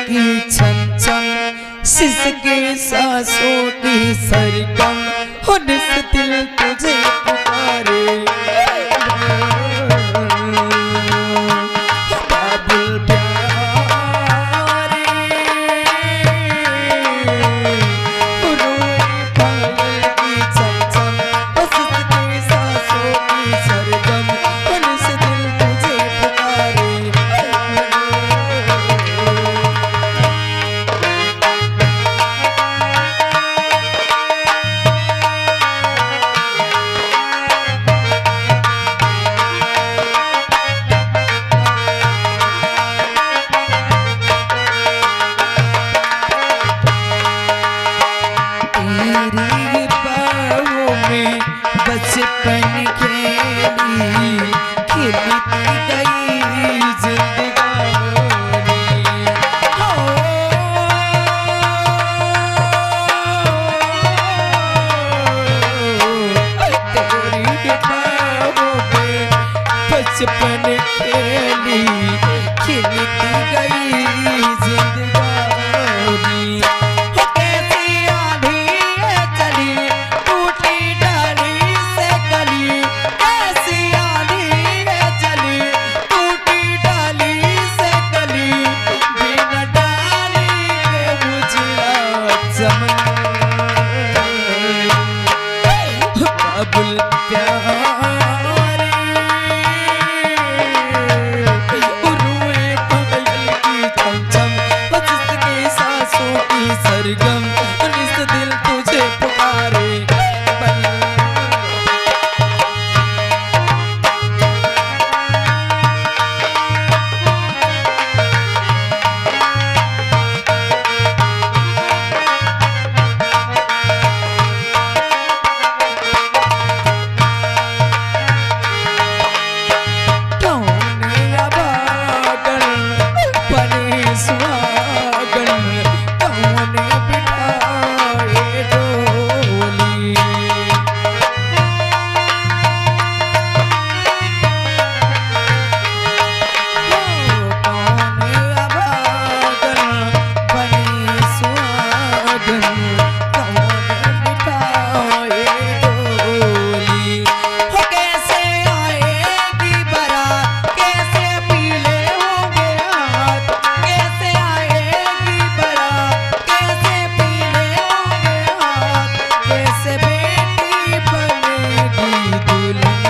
की छन छन, सिसके सांसों की सरगम, हो निस दिल तुझे पुकारे। बाबुल प्यारे, रोए पायल की छन छन, हो सिसके सांसों की सरगम, हो निस दिल तुझे पुकारे। तेरी बाहों में बचपन खेली, खिलती गई जिंदगानी। हो तेरी बाहों में बचपन खेली, खिलती गई जिंदगानी। हो कैसी आंधी है चली, टूटी डाली से गली, कैसी आंधी है चली, टूटी डाली से गली, बिना डाली के मुझे चमन। बाबुल प्यारे, रुए पायल की छम छम, जिसके सांसों की सरगम, निस दिल तुझे पुकारे। कौने अभागन बने सुहागन, कौने बिठाए डोली। कौने अभागन बने सुहागन, कौने बिठाए डोली। हो कैसे आएगी बारात, कैसे पीले होंगे हाथ, कैसे आएगी बारात, कैसे पीले होंगे हाथ, कैसे बेटी बनेगी दुल्हन।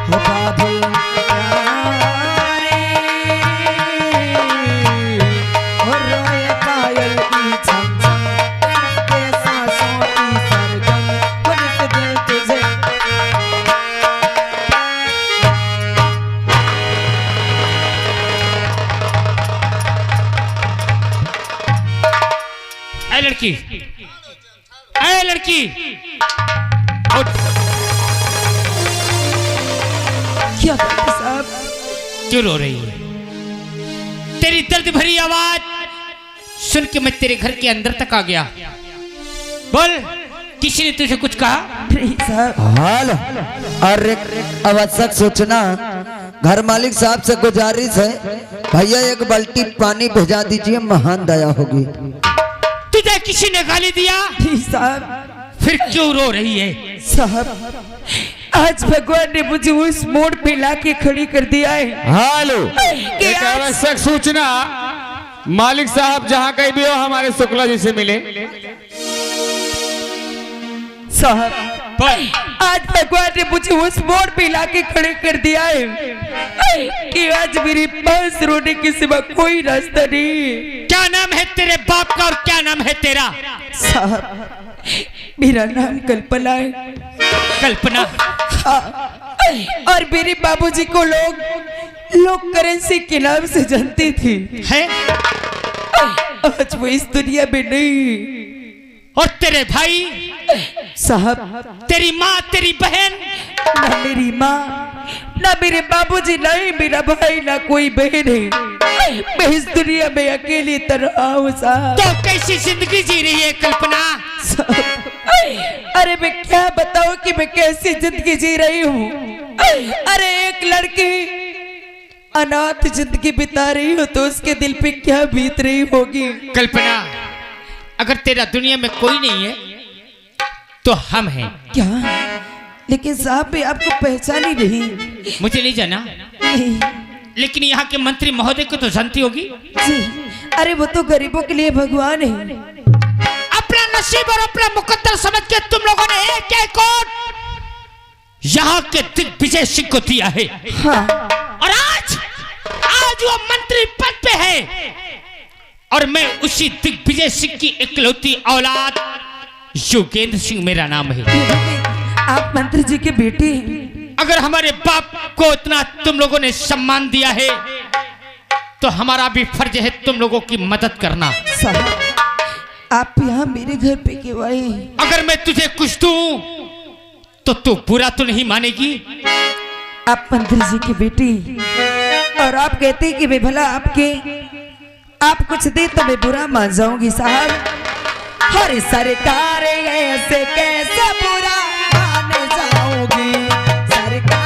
हो बाबुल प्यारे, हो रोए पायल की छम छम, के सांसों की सरगम, हो निस दिल तुझे। ऐ लड़की, ऐ लड़की, उठ। क्या बात है साहब? क्यों रो रही है? तेरी दर्द भरी आवाज सुन के मैं तेरे घर के अंदर तक आ गया। बोल, किसी ने तुझे कुछ कहा? नहीं साहब। हाल अरे आवश्यक सूचना, घर मालिक साहब से गुजारिश है, भैया एक बाल्टी पानी भेजा दीजिए, महान दया होगी। तुझे किसी ने गाली दिया? नहीं साहब। फिर क्यों रो रही है? साहब, आज भगवान ने मुझे उस मोड़ पे लाके खड़ी कर दिया है हेलो, कि एक आज आवश्यक सूचना, मालिक साहब जहाँ कहीं भी हो हमारे शुक्ला जी से मिले। साहब, आज भगवान ने मुझे उस मोड़ पे लाके खड़े कर दिया है कि आज मेरे पास रोने के सिवा कोई रास्ता नहीं है। क्या नाम है तेरे बाप का और क्या नाम है तेरा? साहब, मेरा नाम कल्पना है। कल्पना? हाँ, और मेरे बाबूजी को लोग करेंसी के नाम से जानते थे। है? आज वो इस दुनिया में नहीं। और तेरे भाई? साहब, तेरी माँ, तेरी बहन? ना मेरी माँ, ना मेरे बाबूजी, ना ही मेरा भाई, ना कोई बहन है। मैं इस दुनिया में अकेली तरह हूँ साहब। तो कैसी जिंदगी जी रही है कल्पना? अरे मैं क्या बताऊं कि मैं कैसी जिंदगी जी रही हूँ। अरे एक लड़की अनाथ जिंदगी बिता रही हो तो उसके दिल पे क्या बीत रही होगी। कल्पना, अगर तेरा दुनिया में कोई नहीं है तो हम हैं। क्या? लेकिन साहब भी आपको पहचान ही नहीं। मुझे नहीं जाना, नहीं लेकिन यहाँ के मंत्री महोदय को तो जानती होगी। जी, अरे वो तो गरीबों के लिए भगवान है। अपना नसीब और अपना मुकद्दर समझ के तुम लोगों ने एक एक वोट यहाँ के दिग्विजय सिंह को दिया है। हाँ। और आज वो मंत्री पद पे है और मैं उसी दिग्विजय सिंह की इकलौती औलाद योगेंद्र सिंह मेरा नाम है। आप मंत्री जी के बेटे। अगर हमारे बाप को इतना तुम लोगों ने सम्मान दिया है तो हमारा भी फर्ज है तुम लोगों की मदद करना। साहब, आप यहाँ मेरे घर पे क्यों आए? अगर मैं तुझे कुछ दूं तो तू बुरा तो नहीं मानेगी। आप मंत्री जी की बेटी और आप कहते हैं कि मैं भला आप कुछ दे तो मैं बुरा मान जाऊंगी। साहब, हर सरकार ऐसे कैसे बुरा मान जाओगी? सरकार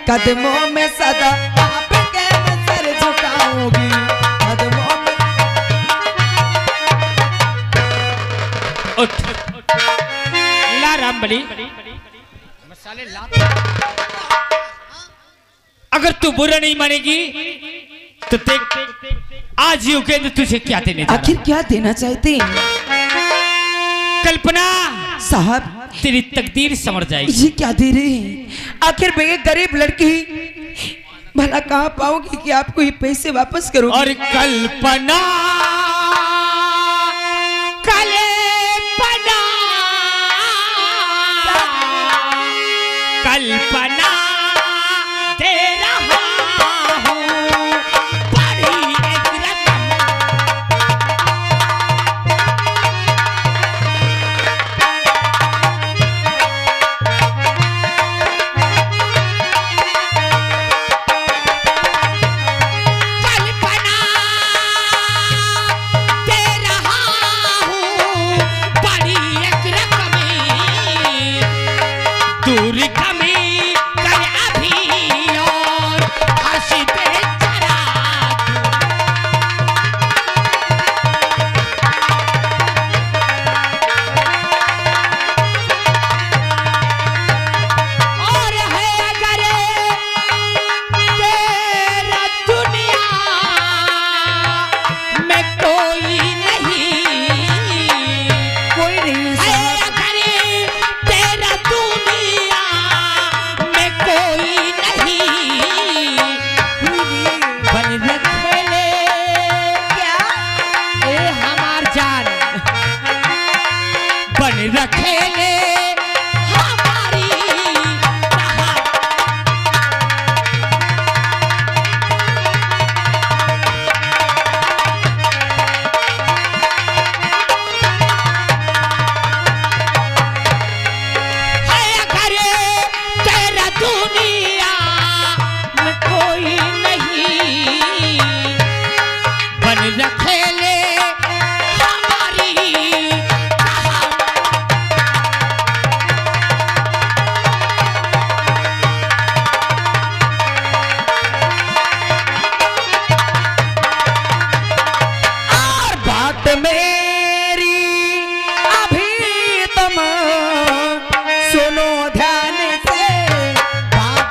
कदमों में सदा आपके मैं सर झुकाऊंगी। कदमों में उठ ला रामबली मसाले ला। अगर तू बुरा नहीं मानेगी तो देख आज योगेंद्र तुझे क्या देने जा रहा है। आखिर क्या देना चाहते हैं? कल्पना साहब, तेरी तकदीर समझ जाएगी। ये क्या दे रहे हैं? आखिर मैं एक गरीब लड़की भला कहाँ पाऊंगी कि आपको ये पैसे वापस करूंगी? और कल्पना कल्पना कल्पना दे रहा हूँ बड़ी एक रकम। सुनो ध्यान से बात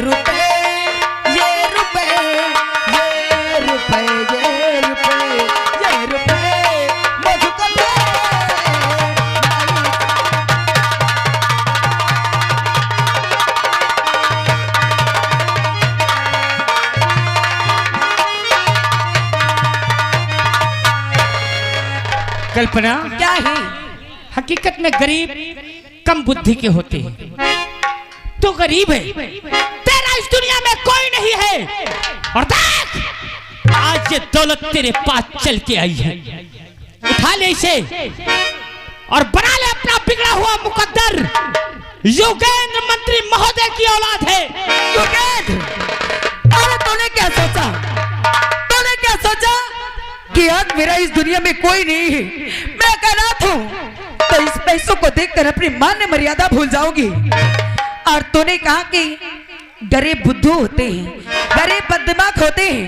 रुपए ये रुपए ये रुपए ये रुपए ये रुपए मुझको दे। कल्पना, क्या है? हकीकत में गरीब कम बुद्धि के होते हैं। तो गरीब है, तेरा इस दुनिया में कोई नहीं है। और देख, आज ये दौलत तेरे पास चल के आई है। उठा ले इसे और बना ले अपना बिगड़ा हुआ मुकद्दर। योगेंद्र मंत्री महोदय की औलाद है। योगेंद्र, अरे तूने क्या सोचा? तूने क्या सोचा कि आज मेरा इस दुनिया में कोई नहीं है? मैं अनाथ हूँ, तो इस पैसों को देखकर अपनी मान्य मर्यादा भूल जाऊंगी। और तूने कहा कि गरीब बुद्धू होते हैं, गरीब बददिमाग होते हैं।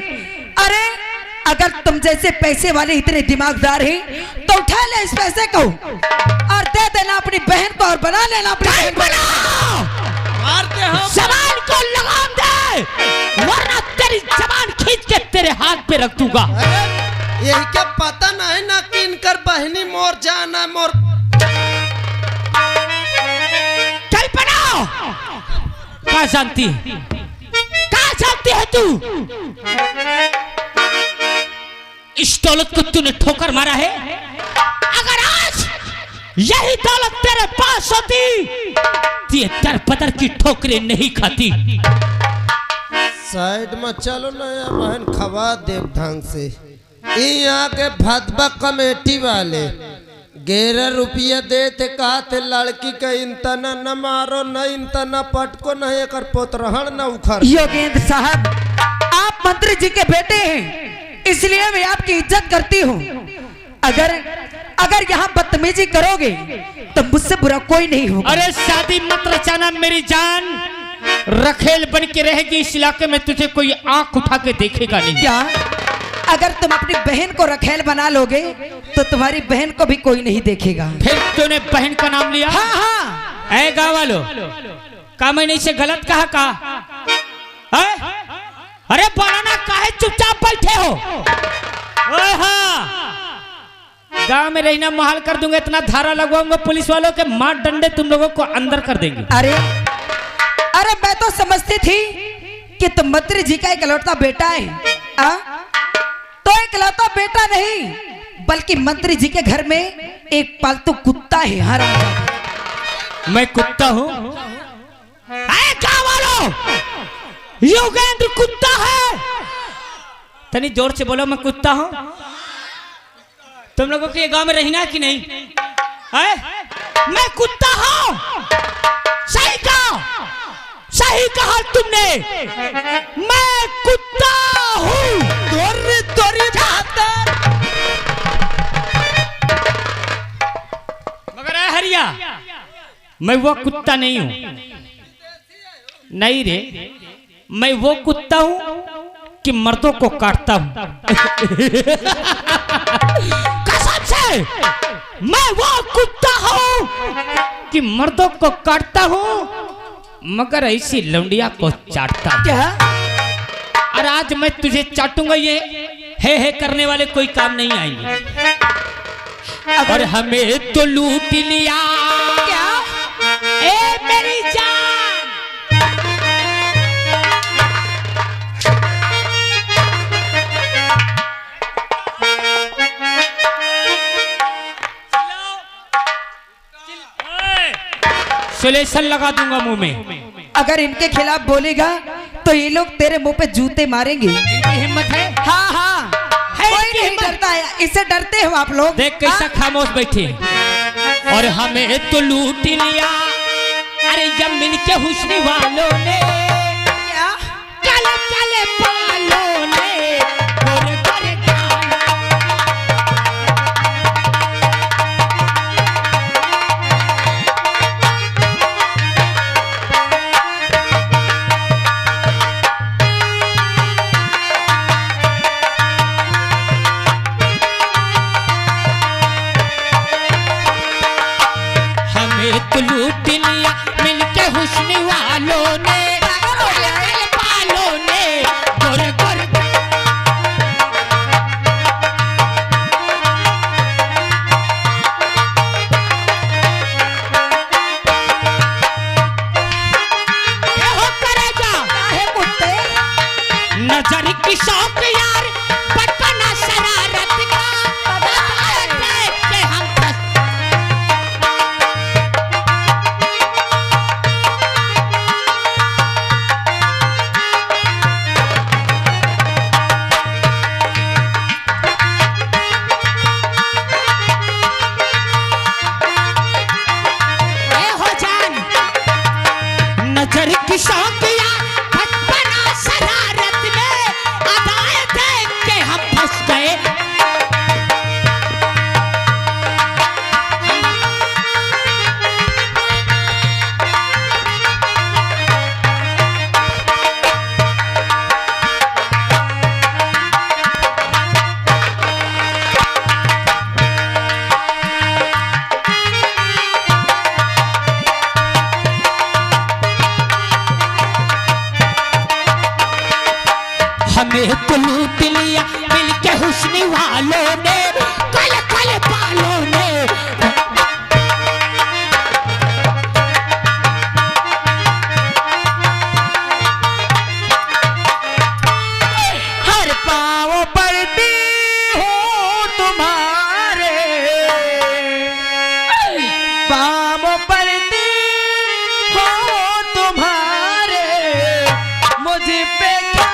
अरे अगर तुम जैसे पैसे वाले इतने दिमागदार हैं तो उठा ले इस पैसे को और दे देना अपनी बहन को और बना लेना अपनी बहन को। मारते हम जबान को लगाम दे, वरना तेरी जबान खींच के तेरे हाथ पे रख दूंगा। यही क्या पता नहीं ना कि इनकर बहनी मोर जाना मोर। कल्पना, क्या जानती है तू? इस दौलत को तूने ठोकर मारा है। अगर आज यही दौलत तेरे पास होती तो ये दर पदर की ठोकरें नहीं खाती। साइड में चलो ना या बहन, खवा देव ढंग से। यहाँ के भाजपा कमेटी वाले 11 रुपया देते कहते लड़की के इंतना न मारो न इंतना पटको न एक पोतरहण न उखड़। योगेंद्र साहब, आप मंत्री जी के बेटे हैं, इसलिए मैं आपकी इज्जत करती हूँ। अगर यहाँ बदतमीजी करोगे तो मुझसे बुरा कोई नहीं होगा। अरे शादी मत रचाना मेरी जान, रखेल बन के रहेगी इस इलाके में, तुझे कोई आंख उठा के देखेगा नहीं। क्या अगर तुम अपनी बहन को रखेल बना लोगे तो तुम्हारी बहन को भी कोई नहीं देखेगा। फिर तूने बहन का नाम लिया? हाँ हाँ। ऐ गाँव वालों, का मैंने इसे गलत कहा? अरे बनाना काहे चुपचाप बैठे हो? ओए हाँ, गांव में रहना महाल कर दूंगा, इतना धारा लगवाऊंगा पुलिस वालों के, मार डंडे तुम लोगों को अंदर कर देंगे। अरे मैं तो समझती थी कि तुम मंत्री जी का इकलौता बेटा है। तो इकलौता बेटा नहीं, बल्कि मंत्री जी के घर में एक पालतू कुत्ता है। हराम। मैं कुत्ता हूँ? गाँव वालों, योगेंद्र कुत्ता है। तनी जोर से बोलो, मैं कुत्ता हूँ। तुम लोगों के गांव में रहना कि नहीं? मैं कुत्ता हूँ। सही कहा तुमने, मैं कुत्ता हूँ। तोरी मगर हरिया, मैं वो कुत्ता नहीं हूँ। नहीं रे, मैं वो कुत्ता हूँ कि मर्दों को काटता हूँ। कसम से मैं वो कुत्ता हूँ कि मर्दों को काटता हूँ, मगर ऐसी लौंडिया को चाटता हूँ। क्या? और आज मैं तुझे चाटूंगा, ये है करने वाले कोई काम नहीं आएंगे। और हमें तो लूट लिया। क्या? ए मेरी जान, सुलेशन लगा दूंगा मुंह में। अगर इनके खिलाफ बोलेगा तो ये लोग तेरे मुंह पे जूते मारेंगे। इनकी हिम्मत है? हाँ हाँ, कोई नहीं डरता है, इससे डरते हो आप लोग। देख कैसा खामोश बैठे। और हमें तो लूट लिया, अरे जमीन के हुस्न वालों ने, क्या? काले काले बालों ने, गोरे गोरे गालों। हमें तो लूट लिया मिलके हुस्न वालों ने, की शौक यार बचपना शरारत का देख के हम नजर की शौक यार बचपना शरारत में अदाएं देख के हम फंस गए हमें तो लूट लिया मिलके हुस्न वालों ने कल कल बालों ने हर पाँव पड़ती हो तुम्हारे, पाँव पड़ती हो तुम्हारे, मुझ पे क्या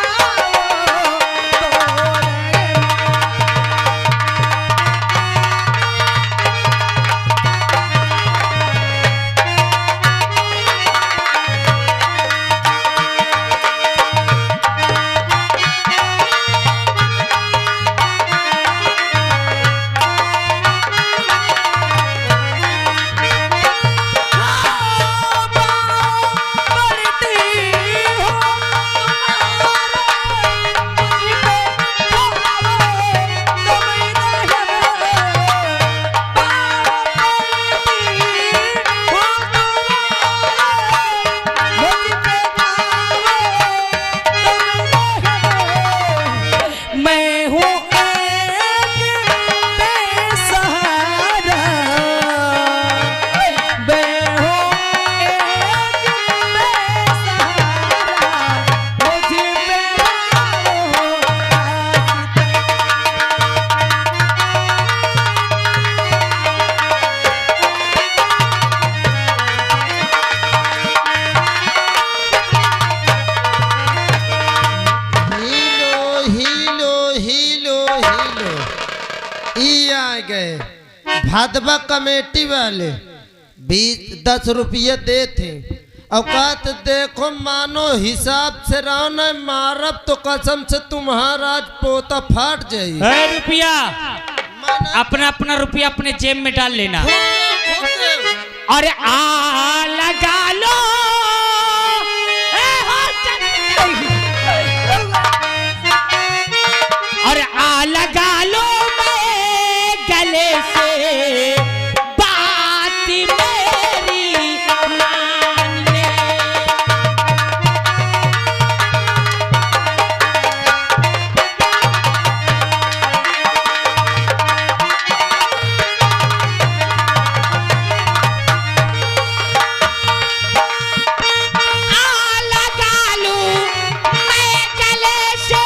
भादबा कमेटी वाले 10 रुपये दे थे। औकात देखो मानो हिसाब से रहो न मारब तो कसम से तुम्हारा आज पोता फाट जाए। रुपया अपना अपना रुपया अपने जेब में डाल लेना और आ लगा लो और आ लगा लो मैं गले से बात मेरी मान ले। आ लगा लो मैं गले से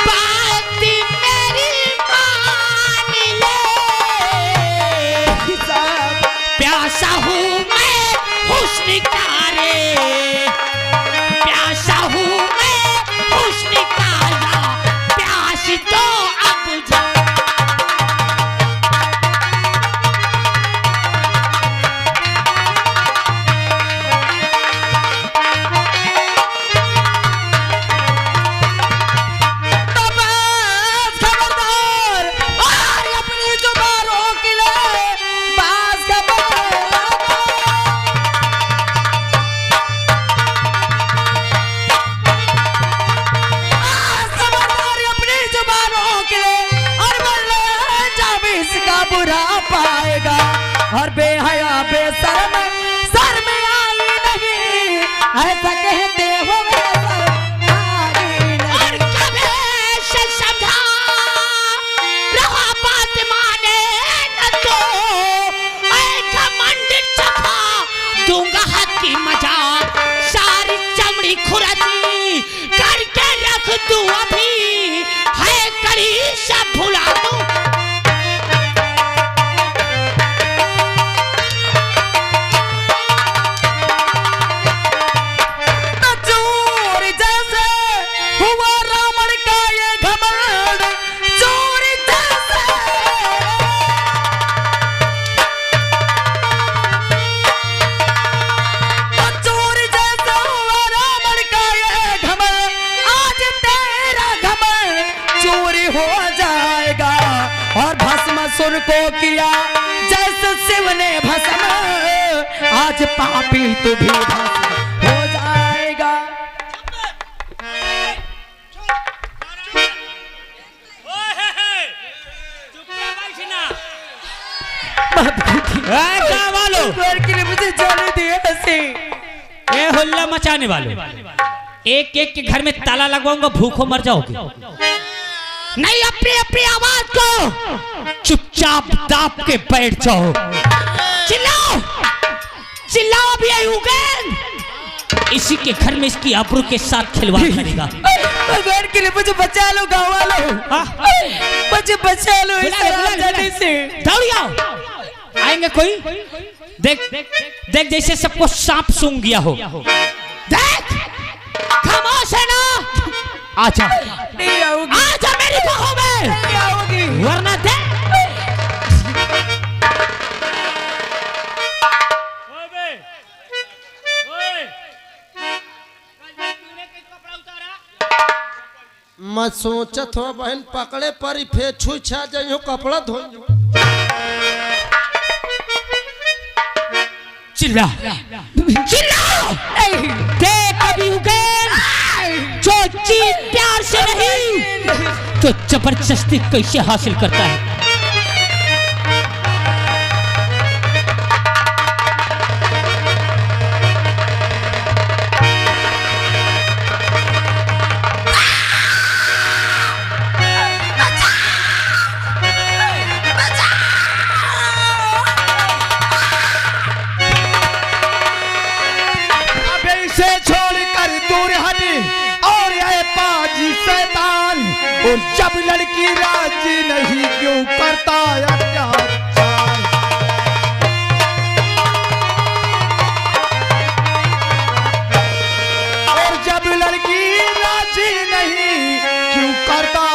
बात मेरी मान ले। प्यासा हूँ मैं हुस्न का रे, प्यासा हूँ मैं हुस्न का, प्यास तो अब जा। खबरदार और अपनी जुबानों के लिए बाज खबरदार अपनी जुबानों के लिए और बोले जब इसका बुरा पाएगा और बेहया बेशर्म सर में आई नहीं ऐसा कहते हो और कभी से समझा रहा बात माने न तो घमंड चखा दूंगा हक की मजा, सारी चमड़ी खुरदी करके रख दूं असुर को किया जैसे शिव ने भस्म, आज पापी तू भी भस्म हो जाएगा। के लिए मुझे जाने दिया ऐसे। ए हुल्ला मचाने वालों, एक एक के घर में ताला लगवाऊंगा, भूखों मर जाओगे। नहीं, अपनी अपनी आवाज को चुपचाप दाप के बैठ जाओ। चिल्लाओ चिल्लाओ अभी आयुगन, इसी के घर में इसकी आबरू के साथ खिलवाड़ करेगा। भगवान के लिए मुझे बचा लो, गाँव वालों मुझे बचा लो इस जाने से। दौड़ी आओ, आएंगे कोई? देख देख जैसे सबको सांप सूंघ गया हो। देख, खामोश है ना? आजा नहीं आओगी, आजा मेरी बाहों में, नहीं आओगी, वरना देख। मैं सोचत हो बहन पकड़े पर ही फे छू छा जाइयो कपड़ा धो। चिल्ला चिल्ला, देख अभी उगेन, जो चीज प्यार से नहीं तो जबरदस्ती कैसे हासिल करता है। और जब लड़की राजी नहीं क्यों करता अत्याचार। और जब लड़की राजी नहीं क्यों करता